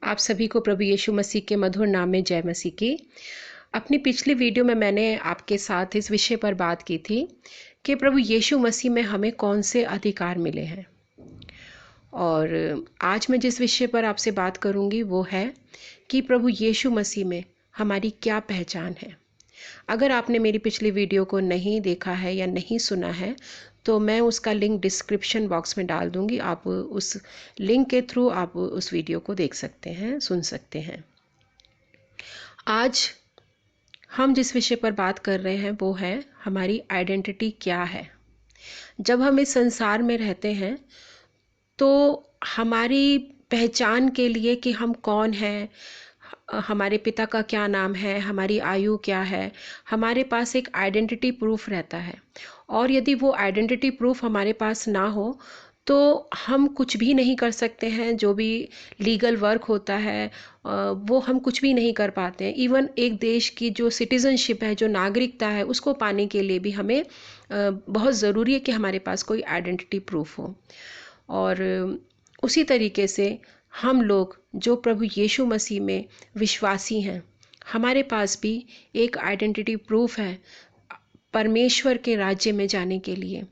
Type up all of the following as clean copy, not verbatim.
आप सभी को प्रभु यीशु मसीह के मधुर नाम में जय मसीह की। अपनी पिछली वीडियो में मैंने आपके साथ इस विषय पर बात की थी कि प्रभु यीशु मसीह में हमें कौन से अधिकार मिले हैं। और आज मैं जिस विषय पर आपसे बात करूंगी वो है कि प्रभु यीशु मसीह में हमारी क्या पहचान है। अगर आपने मेरी पिछली वीडियो को नहीं देखा है या नहीं सुना है तो मैं उसका लिंक डिस्क्रिप्शन बॉक्स में डाल दूंगी। आप उस लिंक के थ्रू आप उस वीडियो को देख सकते हैं, सुन सकते हैं। आज हम जिस विषय पर बात कर रहे हैं वो है हमारी आइडेंटिटी क्या है। जब हम इस संसार में रहते हैं तो हमारी पहचान के लिए कि हम कौन हैं, हमारे पिता का क्या नाम है, हमारी आयु क्या है, हमारे पास एक आइडेंटिटी प्रूफ रहता है। और यदि वो आइडेंटिटी प्रूफ हमारे पास ना हो तो हम कुछ भी नहीं कर सकते हैं। जो भी लीगल वर्क होता है वो हम कुछ भी नहीं कर पाते हैं। इवन एक देश की जो सिटीजनशिप है, जो नागरिकता है, उसको पाने के लिए भी हमें बहुत ज़रूरी है कि हमारे पास कोई आइडेंटिटी प्रूफ हो। और उसी तरीके से हम लोग जो प्रभु यीशु मसीह में विश्वासी हैं, हमारे पास भी एक आइडेंटिटी प्रूफ है परमेश्वर के राज्य में जाने के लिए।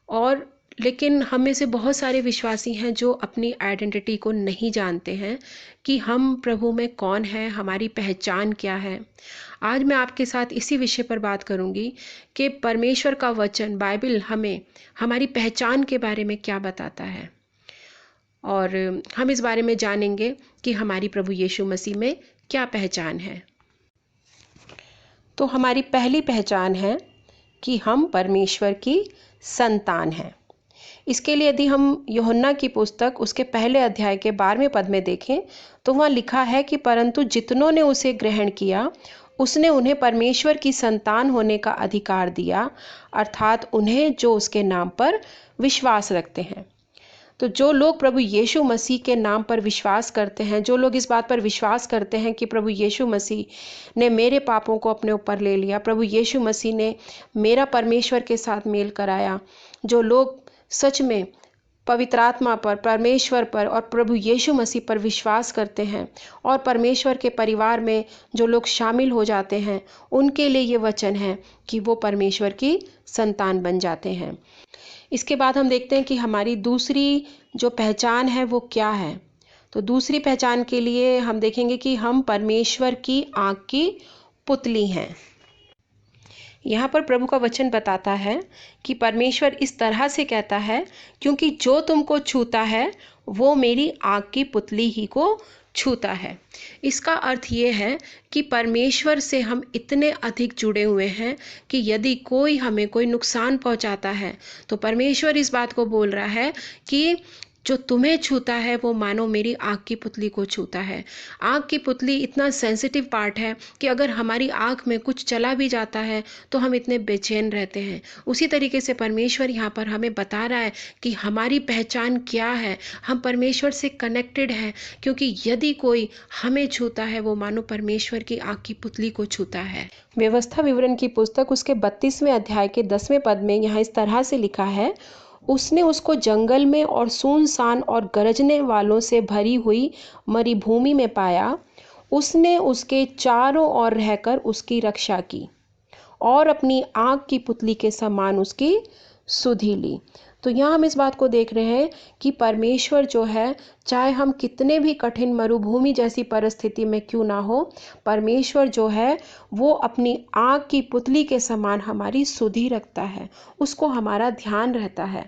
और लेकिन हम में से बहुत सारे विश्वासी हैं जो अपनी आइडेंटिटी को नहीं जानते हैं कि हम प्रभु में कौन हैं, हमारी पहचान क्या है। आज मैं आपके साथ इसी विषय पर बात करूंगी कि परमेश्वर का वचन बाइबल हमें हमारी पहचान के बारे में क्या बताता है। और हम इस बारे में जानेंगे कि हमारी प्रभु यीशु मसीह में क्या पहचान है। तो हमारी पहली पहचान है कि हम परमेश्वर की संतान हैं। इसके लिए यदि हम यूहन्ना की पुस्तक उसके पहले अध्याय के 12वें पद में देखें तो वहाँ लिखा है कि परंतु जितनों ने उसे ग्रहण किया उसने उन्हें परमेश्वर की संतान होने का अधिकार दिया, अर्थात उन्हें जो उसके नाम पर विश्वास रखते हैं। तो जो लोग प्रभु यीशु मसीह के नाम पर विश्वास करते हैं, जो लोग इस बात पर विश्वास करते हैं कि प्रभु यीशु मसीह ने मेरे पापों को अपने ऊपर ले लिया, प्रभु यीशु मसीह ने मेरा परमेश्वर के साथ मेल कराया, जो लोग सच में पवित्र आत्मा पर, परमेश्वर पर और प्रभु यीशु मसीह पर विश्वास करते हैं और परमेश्वर के परिवार में जो लोग शामिल हो जाते हैं, उनके लिए ये वचन है कि वो परमेश्वर की संतान बन जाते हैं। इसके बाद हम देखते हैं कि हमारी दूसरी जो पहचान है वो क्या है। तो दूसरी पहचान के लिए हम देखेंगे कि हम परमेश्वर की आँख की पुतली हैं। यहाँ पर प्रभु का वचन बताता है कि परमेश्वर इस तरह से कहता है, क्योंकि जो तुमको छूता है वो मेरी आँख की पुतली ही को छूता है। इसका अर्थ ये है कि परमेश्वर से हम इतने अधिक जुड़े हुए हैं कि यदि कोई हमें कोई नुकसान पहुंचाता है तो परमेश्वर इस बात को बोल रहा है कि जो तुम्हें छूता है वो मानो मेरी आँख की पुतली को छूता है। आँख की पुतली इतना सेंसिटिव पार्ट है कि अगर हमारी आँख में कुछ चला भी जाता है तो हम इतने बेचैन रहते हैं। उसी तरीके से परमेश्वर यहाँ पर हमें बता रहा है कि हमारी पहचान क्या है। हम परमेश्वर से कनेक्टेड हैं, क्योंकि यदि कोई हमें छूता है वो मानो परमेश्वर की आँख की पुतली को छूता है। व्यवस्था विवरण की पुस्तक उसके 32वें अध्याय के 10वें पद में यहाँ इस तरह से लिखा है, उसने उसको जंगल में और सुनसान और गरजने वालों से भरी हुई मरुभूमि में पाया। उसने उसके चारों ओर रहकर उसकी रक्षा की और अपनी आँख की पुतली के समान उसकी सुधि ली। तो यहाँ हम इस बात को देख रहे हैं कि परमेश्वर जो है, चाहे हम कितने भी कठिन मरुभूमि जैसी परिस्थिति में क्यों ना हो, परमेश्वर जो है वो अपनी आँख की पुतली के समान हमारी सुधि रखता है, उसको हमारा ध्यान रहता है।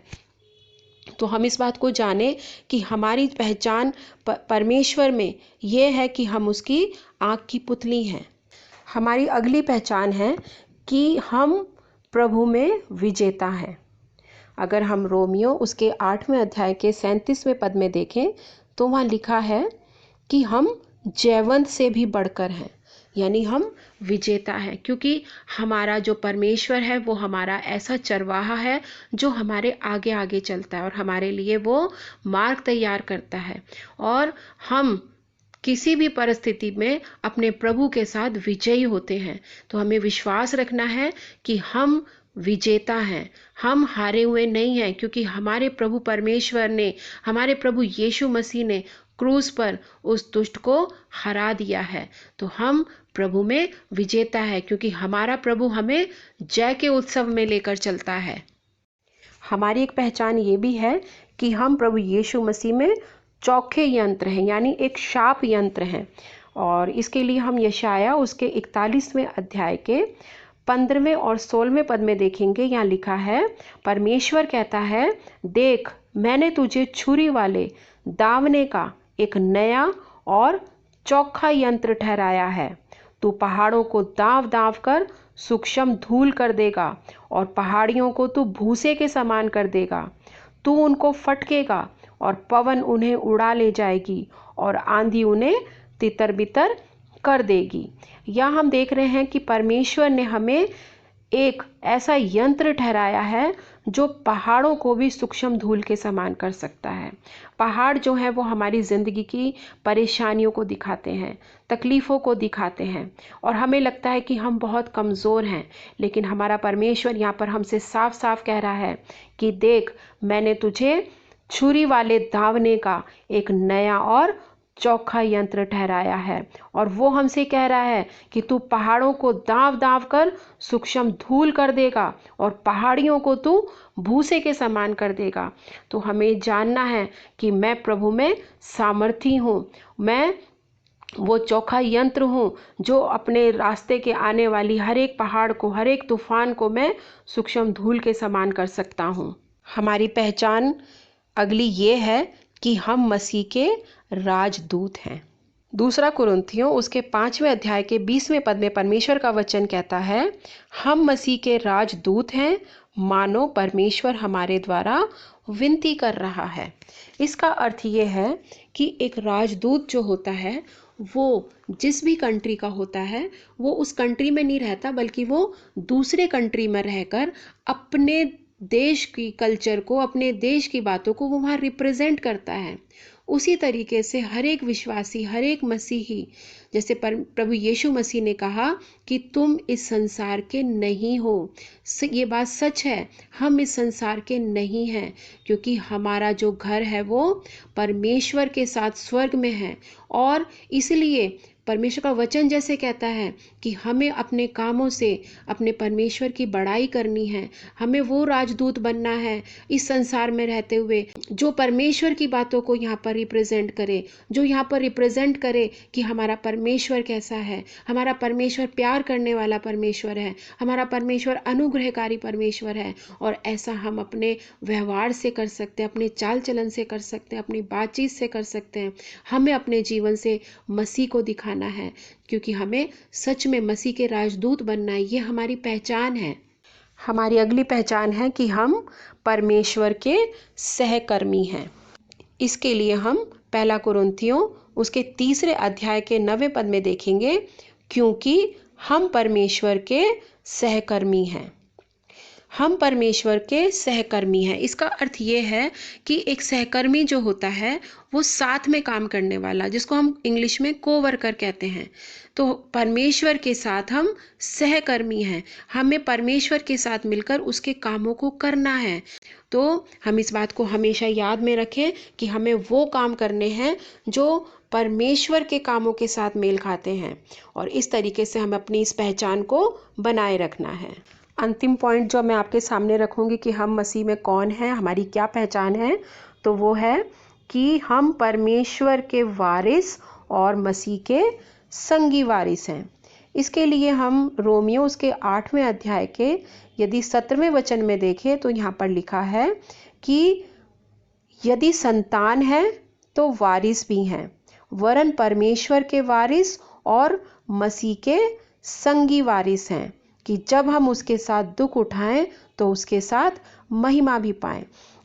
तो हम इस बात को जाने कि हमारी पहचान परमेश्वर में ये है कि हम उसकी आँख की पुतली हैं। हमारी अगली पहचान है कि हम प्रभु में विजेता हैं। अगर हम रोमियो उसके 8वें अध्याय के 37वें पद में देखें तो वहाँ लिखा है कि हम जयवंत से भी बढ़कर हैं, यानी हम विजेता हैं, क्योंकि हमारा जो परमेश्वर है वो हमारा ऐसा चरवाहा है जो हमारे आगे आगे चलता है और हमारे लिए वो मार्ग तैयार करता है। और हम किसी भी परिस्थिति में अपने प्रभु के साथ विजयी होते हैं। तो हमें विश्वास रखना है कि हम विजेता हैं, हम हारे हुए नहीं हैं, क्योंकि हमारे प्रभु परमेश्वर ने, हमारे प्रभु यीशु मसीह ने क्रूस पर उस दुष्ट को हरा दिया है। तो हम प्रभु में विजेता है, क्योंकि हमारा प्रभु हमें जय के उत्सव में लेकर चलता है। हमारी एक पहचान ये भी है कि हम प्रभु यीशु मसीह में चौखे यंत्र हैं, यानी एक शाप यंत्र हैं। और इसके लिए हम यशाया उसके 41वें अध्याय के 15वें और 16वें पद में देखेंगे। यहाँ लिखा है, परमेश्वर कहता है, देख मैंने तुझे छुरी वाले दावने का एक नया और चौखा यंत्र ठहराया है। तू पहाड़ों को दाव दाव कर सूक्ष्म धूल कर देगा और पहाड़ियों को तू भूसे के समान कर देगा। तू उनको फटकेगा और पवन उन्हें उड़ा ले जाएगी और आंधी उन्हें तितर बितर कर देगी। यहाँ हम देख रहे हैं कि परमेश्वर ने हमें एक ऐसा यंत्र ठहराया है जो पहाड़ों को भी सूक्ष्म धूल के समान कर सकता है। पहाड़ जो है वो हमारी ज़िंदगी की परेशानियों को दिखाते हैं, तकलीफ़ों को दिखाते हैं, और हमें लगता है कि हम बहुत कमज़ोर हैं। लेकिन हमारा परमेश्वर यहाँ पर हमसे साफ साफ कह रहा है कि देख मैंने तुझे छुरी वाले दावने का एक नया और चौखा यंत्र ठहराया है। और वो हमसे कह रहा है कि तू पहाड़ों को दाव दाव कर सूक्ष्म धूल कर देगा और पहाड़ियों को तू भूसे के समान कर देगा। तो हमें जानना है कि मैं प्रभु में सामर्थी हूँ, मैं वो चौखा यंत्र हूँ जो अपने रास्ते के आने वाली हर एक पहाड़ को, हर एक तूफान को मैं सूक्ष्म धूल के समान कर सकता हूँ। हमारी पहचान अगली ये है कि हम मसीह के राजदूत हैं। दूसरा कुरिन्थियों उसके 5वें अध्याय के 20वें पद में परमेश्वर का वचन कहता है, हम मसीह के राजदूत हैं, मानो परमेश्वर हमारे द्वारा विनती कर रहा है। इसका अर्थ ये है कि एक राजदूत जो होता है वो जिस भी कंट्री का होता है वो उस कंट्री में नहीं रहता, बल्कि वो दूसरे कंट्री में रहकर अपने देश की कल्चर को, अपने देश की बातों को वो वहाँ रिप्रेजेंट करता है। उसी तरीके से हर एक विश्वासी, हर एक मसीही, जैसे प्रभु यीशु मसीह ने कहा कि तुम इस संसार के नहीं हो। ये बात सच है, हम इस संसार के नहीं हैं, क्योंकि हमारा जो घर है वो परमेश्वर के साथ स्वर्ग में है। और इसलिए परमेश्वर का वचन जैसे कहता है कि हमें अपने कामों से अपने परमेश्वर की बड़ाई करनी है, हमें वो राजदूत बनना है इस संसार में रहते हुए जो परमेश्वर की बातों को यहाँ पर रिप्रेजेंट करे, जो यहाँ पर रिप्रेजेंट करे कि हमारा परमेश्वर कैसा है। हमारा परमेश्वर प्यार करने वाला परमेश्वर है, हमारा परमेश्वर अनुग्रहकारी परमेश्वर है। और ऐसा हम अपने व्यवहार से कर सकते हैं, अपने चाल चलन से कर सकते हैं, अपनी बातचीत से कर सकते हैं। हमें अपने जीवन से मसीह को दिखाना है, क्योंकि हमें सच में मसीह के राजदूत बनना है। ये हमारी पहचान है। हमारी अगली पहचान है कि हम परमेश्वर के सहकर्मी हैं। इसके लिए हम पहला कुरिन्थियों उसके 3 अध्याय के 9वें पद में देखेंगे, क्योंकि हम परमेश्वर के सहकर्मी हैं। हम परमेश्वर के सहकर्मी हैं। इसका अर्थ ये है कि एक सहकर्मी जो होता है वो साथ में काम करने वाला, जिसको हम इंग्लिश में कोवर्कर कहते हैं। तो परमेश्वर के साथ हम सहकर्मी हैं, हमें परमेश्वर के साथ मिलकर उसके कामों को करना है। तो हम इस बात को हमेशा याद में रखें कि हमें वो काम करने हैं जो परमेश्वर के कामों के साथ मेल खाते हैं, और इस तरीके से हमें अपनी इस पहचान को बनाए रखना है। अंतिम पॉइंट जो मैं आपके सामने रखूंगी कि हम मसीह में कौन हैं, हमारी क्या पहचान है, तो वो है कि हम परमेश्वर के वारिस और मसीह के संगी वारिस हैं। इसके लिए हम रोमियो उसके 8वें अध्याय के यदि 17वें वचन में देखें तो यहाँ पर लिखा है कि यदि संतान है तो वारिस भी हैं, वरन परमेश्वर के वारिस और मसीह के संगी वारिस हैं, कि जब हम उसके साथ दुख उठाएं तो उसके साथ महिमा भी पाएं।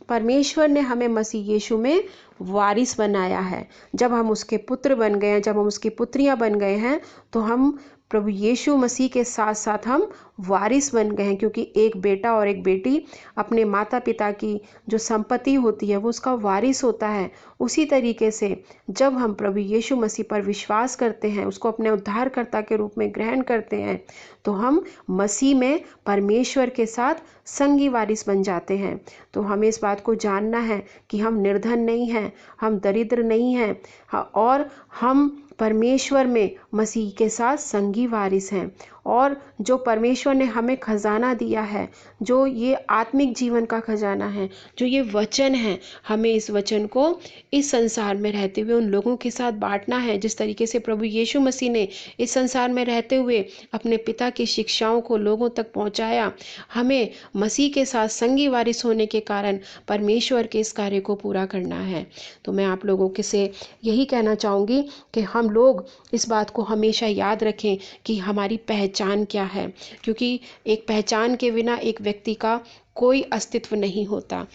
परमेश्वर ने हमें मसीह यीशु में वारिस बनाया है। जब हम उसके पुत्र बन गए हैं, जब हम उसकी पुत्रियां बन गए हैं, तो हम प्रभु यीशु मसीह के साथ साथ हम वारिस बन गए हैं, क्योंकि एक बेटा और एक बेटी अपने माता पिता की जो संपत्ति होती है वो उसका वारिस होता है। उसी तरीके से जब हम प्रभु यीशु मसीह पर विश्वास करते हैं, उसको अपने उद्धारकर्ता के रूप में ग्रहण करते हैं, तो हम मसीह में परमेश्वर के साथ संगी वारिस बन जाते हैं। तो हमें इस बात को जानना है कि हम निर्धन नहीं हैं, हम दरिद्र नहीं हैं, और हम परमेश्वर में मसीह के साथ संगी वारिस हैं। और जो परमेश्वर ने हमें खजाना दिया है, जो ये आत्मिक जीवन का खजाना है, जो ये वचन है, हमें इस वचन को इस संसार में रहते हुए उन लोगों के साथ बांटना है। जिस तरीके से प्रभु यीशु मसीह ने इस संसार में रहते हुए अपने पिता की शिक्षाओं को लोगों तक पहुंचाया, हमें मसीह के साथ संगी वारिस होने के कारण परमेश्वर के इस कार्य को पूरा करना है। तो मैं आप लोगों के से यही कहना चाहूँगी कि हम लोग इस बात को हमेशा याद रखें कि हमारी पहचान क्या है, क्योंकि एक पहचान के बिना एक व्यक्ति का कोई अस्तित्व नहीं होता।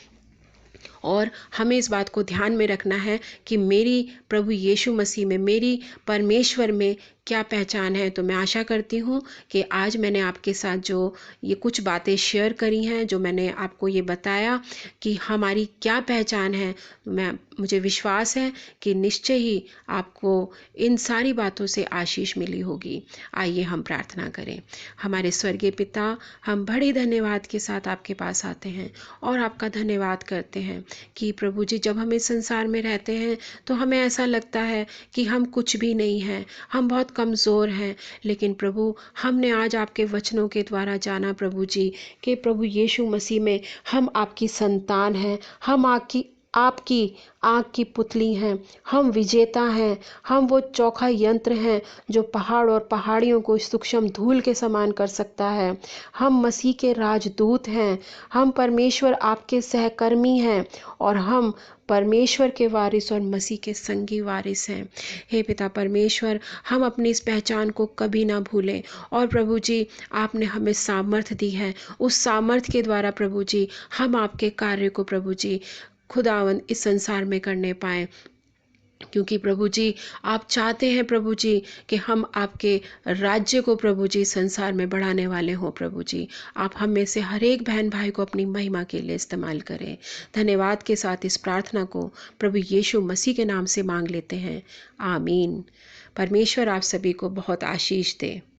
और हमें इस बात को ध्यान में रखना है कि मेरी प्रभु यीशु मसीह में, मेरी परमेश्वर में क्या पहचान है। तो मैं आशा करती हूँ कि आज मैंने आपके साथ जो ये कुछ बातें शेयर करी हैं, जो मैंने आपको ये बताया कि हमारी क्या पहचान है, मुझे विश्वास है कि निश्चय ही आपको इन सारी बातों से आशीष मिली होगी। आइए हम प्रार्थना करें। हमारे स्वर्गीय पिता, हम बड़े धन्यवाद के साथ आपके पास आते हैं और आपका धन्यवाद करते हैं कि प्रभु जी, जब हम इस संसार में रहते हैं तो हमें ऐसा लगता है कि हम कुछ भी नहीं हैं, हम बहुत कमज़ोर हैं। लेकिन प्रभु, हमने आज आपके वचनों के द्वारा जाना प्रभु जी कि प्रभु यीशु मसीह में हम आपकी संतान हैं, हम आपकी आँख की पुतली हैं, हम विजेता हैं, हम वो चोखा यंत्र हैं जो पहाड़ और पहाड़ियों को सूक्ष्म धूल के समान कर सकता है। हम मसीह के राजदूत हैं, हम परमेश्वर आपके सहकर्मी हैं, और हम परमेश्वर के वारिस और मसीह के संगी वारिस हैं। हे पिता परमेश्वर, हम अपनी इस पहचान को कभी ना भूलें। और प्रभु जी, आपने हमें सामर्थ्य दी है, उस सामर्थ्य के द्वारा प्रभु जी हम आपके कार्य को प्रभु जी खुदावंद इस संसार में करने पाएं। क्योंकि प्रभु जी, आप चाहते हैं प्रभु जी कि हम आपके राज्य को प्रभु जी संसार में बढ़ाने वाले हों। प्रभु जी, आप हम में से हर एक बहन भाई को अपनी महिमा के लिए इस्तेमाल करें। धन्यवाद के साथ इस प्रार्थना को प्रभु यीशु मसीह के नाम से मांग लेते हैं, आमीन। परमेश्वर आप सभी को बहुत आशीष दे।